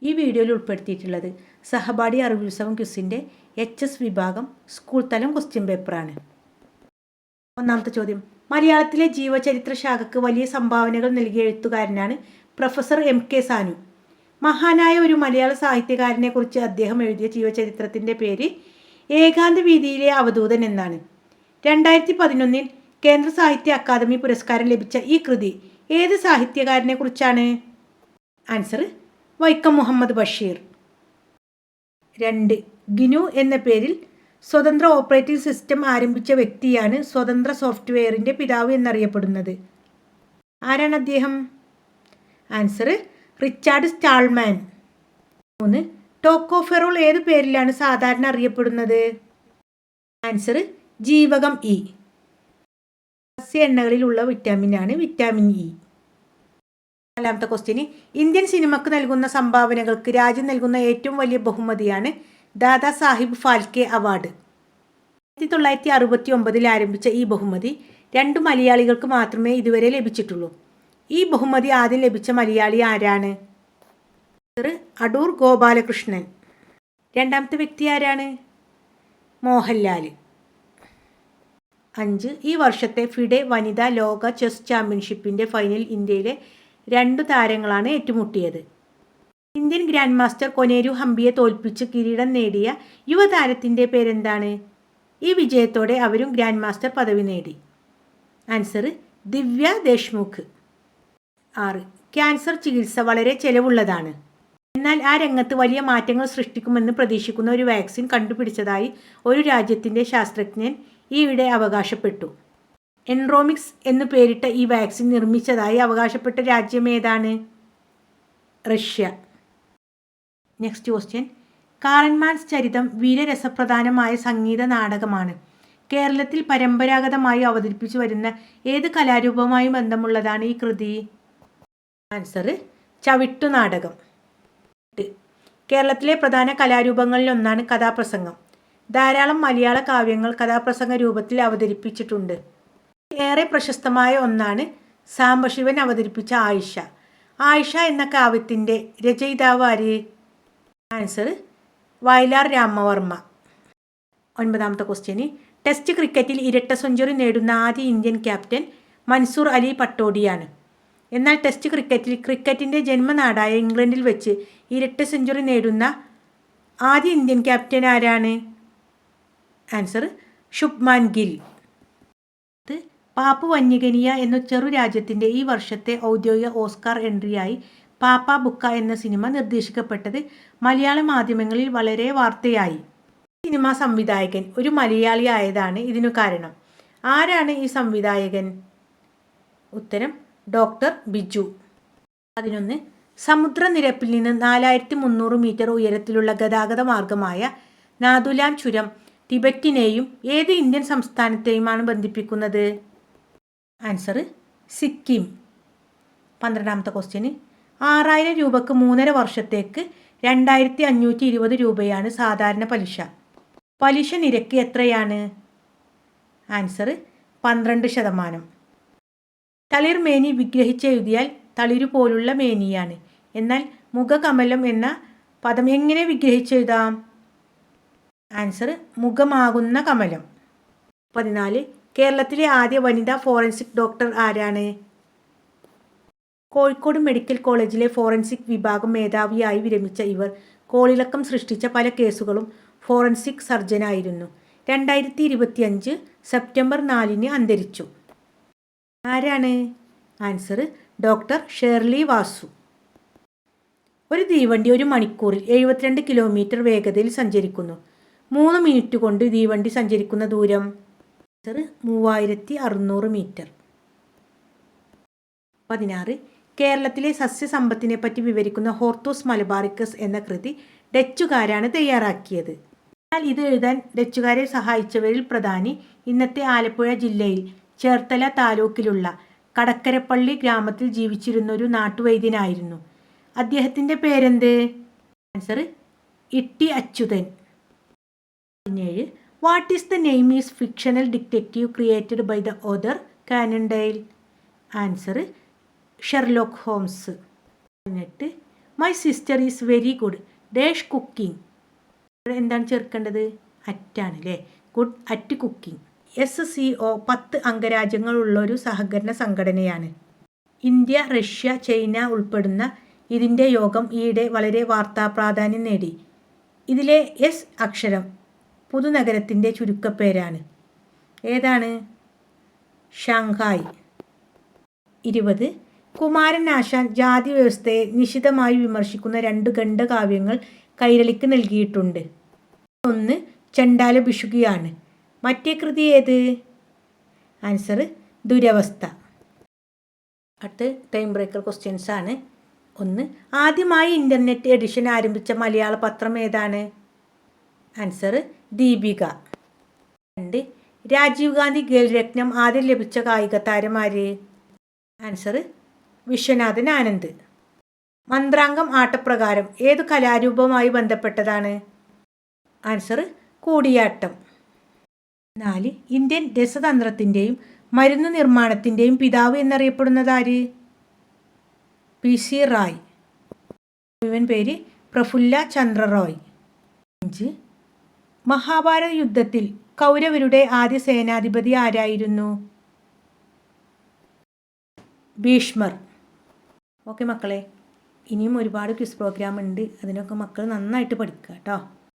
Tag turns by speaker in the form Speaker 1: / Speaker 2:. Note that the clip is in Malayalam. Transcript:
Speaker 1: ഈ വീഡിയോയിൽ ഉൾപ്പെടുത്തിയിട്ടുള്ളത് സഹപാഠി അറിവുത്സവം ക്വിസിൻ്റെ HS വിഭാഗം സ്കൂൾ തലം ക്വസ്റ്റ്യൻ പേപ്പറാണ്. ഒന്നാമത്തെ ചോദ്യം, മലയാളത്തിലെ ജീവചരിത്ര ശാഖയ്ക്ക് വലിയ സംഭാവനകൾ നൽകിയ എഴുത്തുകാരനാണ് പ്രൊഫസർ MK സാനു. മഹാനായ ഒരു മലയാള സാഹിത്യകാരനെക്കുറിച്ച് അദ്ദേഹം എഴുതിയ ജീവചരിത്രത്തിൻ്റെ പേര് ഏകാന്ത വീതിയിലെ അവധൂതൻ എന്നാണ്. 2011 കേന്ദ്ര സാഹിത്യ അക്കാദമി പുരസ്കാരം ലഭിച്ച ഈ കൃതി ഏത് സാഹിത്യകാരനെക്കുറിച്ചാണ്? ആൻസർ വൈക്കം മുഹമ്മദ് ബഷീർ. 2. ഗിനു എന്ന പേരിൽ സ്വതന്ത്ര ഓപ്പറേറ്റിംഗ് സിസ്റ്റം ആരംഭിച്ച വ്യക്തിയാണ് സ്വതന്ത്ര സോഫ്റ്റ്വെയറിൻ്റെ പിതാവ് എന്നറിയപ്പെടുന്നത്. ആരാണ് അദ്ദേഹം? Answer Richard Stallman. 3. ടോക്കോഫെറോൾ ഏത് പേരിലാണ് സാധാരണ അറിയപ്പെടുന്നത്? ആൻസർ ജീവകം ഇ. സസ്യ എണ്ണകളിലുള്ള വിറ്റാമിനാണ് വിറ്റാമിൻ ഇ. നാലാമത്തെ ക്വസ്റ്റ്യന്, ഇന്ത്യൻ സിനിമക്ക് നൽകുന്ന സംഭാവനകൾക്ക് രാജ്യം നൽകുന്ന ഏറ്റവും വലിയ ബഹുമതിയാണ് ദാദാ സാഹിബ് ഫാൽക്കെ അവാർഡ്. 1969 ആരംഭിച്ച ഈ ബഹുമതി 2 മലയാളികൾക്ക് മാത്രമേ ഇതുവരെ ലഭിച്ചിട്ടുള്ളൂ. ഈ ബഹുമതി ആദ്യം ലഭിച്ച മലയാളി ആരാണ്? അടൂർ ഗോപാലകൃഷ്ണൻ. രണ്ടാമത്തെ വ്യക്തി ആരാണ്? മോഹൻലാൽ. 5. ഈ വർഷത്തെ ഫിഡെ വനിതാ ലോക ചെസ് ചാമ്പ്യൻഷിപ്പിൻ്റെ ഫൈനൽ ഇന്ത്യയിലെ 2 താരങ്ങളാണ് ഏറ്റുമുട്ടിയത്. ഇന്ത്യൻ ഗ്രാൻഡ് മാസ്റ്റർ കൊനേരു ഹംപിയെ തോൽപ്പിച്ച് കിരീടം നേടിയ യുവതാരത്തിൻ്റെ പേരെന്താണ്? ഈ വിജയത്തോടെ അവരും ഗ്രാൻഡ് മാസ്റ്റർ പദവി നേടി. ആൻസർ ദിവ്യ ദേശ്മുഖ്. 6. ക്യാൻസർ ചികിത്സ വളരെ ചെലവുള്ളതാണ്. എന്നാൽ ആ രംഗത്ത് വലിയ മാറ്റങ്ങൾ സൃഷ്ടിക്കുമെന്ന് പ്രതീക്ഷിക്കുന്ന ഒരു വാക്സിൻ കണ്ടുപിടിച്ചതായി ഒരു രാജ്യത്തിൻ്റെ ശാസ്ത്രജ്ഞൻ ഈയിടെ അവകാശപ്പെട്ടു. എൻറോമിക്സ് എന്നു പേരിട്ട ഈ വാക്സിൻ നിർമ്മിച്ചതായി അവകാശപ്പെട്ട രാജ്യം ഏതാണ്? റഷ്യ. നെക്സ്റ്റ് ക്വസ്റ്റ്യൻ, കാറൻമാൻസ് ചരിതം വീരരസപ്രധാനമായ സംഗീത നാടകമാണ്. കേരളത്തിൽ പരമ്പരാഗതമായി അവതരിപ്പിച്ചു വരുന്ന ഏത് കലാരൂപവുമായി ബന്ധമുള്ളതാണ് ഈ കൃതി? ആൻസർ ചവിട്ടുനാടകം. കേരളത്തിലെ പ്രധാന കലാരൂപങ്ങളിലൊന്നാണ് കഥാപ്രസംഗം. ധാരാളം മലയാള കാവ്യങ്ങൾ കഥാപ്രസംഗ രൂപത്തിൽ അവതരിപ്പിച്ചിട്ടുണ്ട്. ഏറെ പ്രശസ്തമായ ഒന്നാണ് സാംബശിവൻ അവതരിപ്പിച്ച ആയിഷ. ആയിഷ എന്ന കാവ്യത്തിൻ്റെ രചയിതാവ് ആര്? ആൻസർ വയലാർ രാമവർമ്മ. 9ാമത്തെ ക്വസ്റ്റ്യന്, ടെസ്റ്റ് ക്രിക്കറ്റിൽ ഇരട്ട സെഞ്ചുറി നേടുന്ന ആദ്യ ഇന്ത്യൻ ക്യാപ്റ്റൻ മൻസൂർ അലി പട്ടോഡിയാണ്. എന്നാൽ ടെസ്റ്റ് ക്രിക്കറ്റിൽ ക്രിക്കറ്റിൻ്റെ ജന്മനാടായ ഇംഗ്ലണ്ടിൽ വെച്ച് ഇരട്ട സെഞ്ചുറി നേടുന്ന ആദ്യ ഇന്ത്യൻ ക്യാപ്റ്റൻ ആരാണ്? ആൻസർ ശുഭ്മാൻ ഗിൽ. പാപ്പു വന്യഗനിയ എന്ന ചെറു രാജ്യത്തിൻ്റെ ഈ വർഷത്തെ ഔദ്യോഗിക ഓസ്കാർ എൻട്രിയായി പാപ്പ ബുക്ക എന്ന സിനിമ നിർദ്ദേശിക്കപ്പെട്ടത് മലയാള മാധ്യമങ്ങളിൽ വളരെ വാർത്തയായി. സിനിമാ സംവിധായകൻ ഒരു മലയാളി ആയതാണ് ഇതിനു കാരണം. ആരാണ് ഈ സംവിധായകൻ? ഉത്തരം ഡോക്ടർ ബിജു. 11. സമുദ്രനിരപ്പിൽ നിന്ന് 4300 മീറ്റർ ഉയരത്തിലുള്ള ഗതാഗത മാർഗമായ നാഥുലാം ചുരം ടിബറ്റിനെയും ഏത് ഇന്ത്യൻ സംസ്ഥാനത്തെയുമാണ് ബന്ധിപ്പിക്കുന്നത്? ആൻസർ സിക്കിം. 12ാമത്തെ ക്വസ്റ്റ്യന്, 6000 രൂപക്ക് 3.5 വർഷത്തേക്ക് 2520 രൂപയാണ് സാധാരണ പലിശ. പലിശ നിരക്ക് എത്രയാണ്? ആൻസർ 12%. തളിർമേനി വിഗ്രഹിച്ചെഴുതിയാൽ തളിരു പോലുള്ള മേനിയാണ്. എന്നാൽ മുഖകമലം എന്ന പദം എങ്ങനെ വിഗ്രഹിച്ചെഴുതാം? ആൻസർ മുഖമാകുന്ന കമലം. 14. കേരളത്തിലെ ആദ്യ വനിതാ ഫോറൻസിക് ഡോക്ടർ ആരാണ്? കോഴിക്കോട് മെഡിക്കൽ കോളേജിലെ ഫോറൻസിക് വിഭാഗം മേധാവിയായി വിരമിച്ച ഇവർ കോളിളക്കം സൃഷ്ടിച്ച പല കേസുകളും ഫോറൻസിക് സർജനായിരുന്നു. 2025 സെപ്റ്റംബർ 4 അന്തരിച്ചു. ആരാണ്? Answer doctor Shirley Vasu. ഒരു തീവണ്ടി 1 മണിക്കൂറിൽ 72 കിലോമീറ്റർ വേഗതയിൽ സഞ്ചരിക്കുന്നു. 3 മിനിറ്റ് കൊണ്ട് തീവണ്ടി സഞ്ചരിക്കുന്ന ദൂരം? Answer 3600 metre. 16. കേരളത്തിലെ സസ്യസമ്പത്തിനെ പറ്റി വിവരിക്കുന്ന ഹോർത്തൂസ് മലബാറിക്കസ് എന്ന കൃതി ഡച്ചുകാരാണ് തയ്യാറാക്കിയത്. എന്നാൽ ഇത് എഴുതാൻ ഡച്ചുകാരെ സഹായിച്ചവരിൽ പ്രധാനി ഇന്നത്തെ ആലപ്പുഴ ജില്ലയിൽ ചേർത്തല താലൂക്കിലുള്ള കടക്കരപ്പള്ളി ഗ്രാമത്തിൽ ജീവിച്ചിരുന്നൊരു നാട്ടുവൈദ്യനായിരുന്നു. അദ്ദേഹത്തിൻ്റെ പേരെന്ത്? Answer Itty Achuthan. 17. What is the name is fictional detective created by the author Conan Doyle? Answer Sherlock Holmes. 18. My sister is very good dash cooking. എന്താണ് ചേർക്കേണ്ടത്? അറ്റാണ് അല്ലേ. Good at cooking. SCO 10 അംഗരാജ്യങ്ങളുള്ള ഒരു സഹകരണ സംഘടനയാണ്. ഇന്ത്യ, റഷ്യ, ചൈന ഉൾപ്പെടുന്ന ഇതിൻ്റെ യോഗം ഈയിടെ വളരെ വാർത്താ പ്രാധാന്യം നേടി. ഇതിലെ എസ് അക്ഷരം പുതുനഗരത്തിൻ്റെ ചുരുക്കപ്പേരാണ്. ഏതാണ്? ഷാങ്ഹായ്. 20. കുമാരൻ ആശാൻ ജാതി വ്യവസ്ഥയെ നിശിതമായി വിമർശിക്കുന്ന 2 ഖണ്ഡകാവ്യങ്ങൾ കൈരളിക്ക് നൽകിയിട്ടുണ്ട്. ഒന്ന് ചണ്ഡാല ഭിഷുകിയാണ്. മറ്റേ കൃതി ഏത്? ആൻസർ ദുരവസ്ഥ. അടുത്ത് ടൈം ബ്രേക്കർ ക്വസ്റ്റ്യൻസ് ആണ്. 1. ആദ്യമായി ഇൻ്റർനെറ്റ് എഡിഷൻ ആരംഭിച്ച മലയാള പത്രം ഏതാണ്? ആൻസർ ദീപിക. 2. രാജീവ് ഗാന്ധി ഖേൽരത്നം ആദ്യം ലഭിച്ച കായിക താരം ആര്? ആൻസർ വിശ്വനാഥൻ ആനന്ദ്. മന്ത്രാംഗം ആട്ടപ്രകാരം ഏതു കലാരൂപവുമായി ബന്ധപ്പെട്ടതാണ്? ആൻസർ കൂടിയാട്ടം. 4. ഇന്ത്യൻ രസതന്ത്രത്തിൻ്റെയും മരുന്ന് നിർമ്മാണത്തിൻ്റെയും പിതാവ് എന്നറിയപ്പെടുന്നത് ആര്? PC റായ്. മുഴുവൻ പേര് പ്രഫുല്ല ചന്ദ്ര റോയ്. 5. മഹാഭാരത യുദ്ധത്തിൽ കൗരവരുടെ ആദ്യ സേനാധിപതി ആരായിരുന്നു? ഭീഷ്മർ. ഓക്കെ മക്കളെ, ഇനിയും ഒരുപാട് ക്വിസ് പ്രോഗ്രാം ഉണ്ട്. അതിനൊക്കെ മക്കൾ നന്നായിട്ട് പഠിക്കുക കേട്ടോ.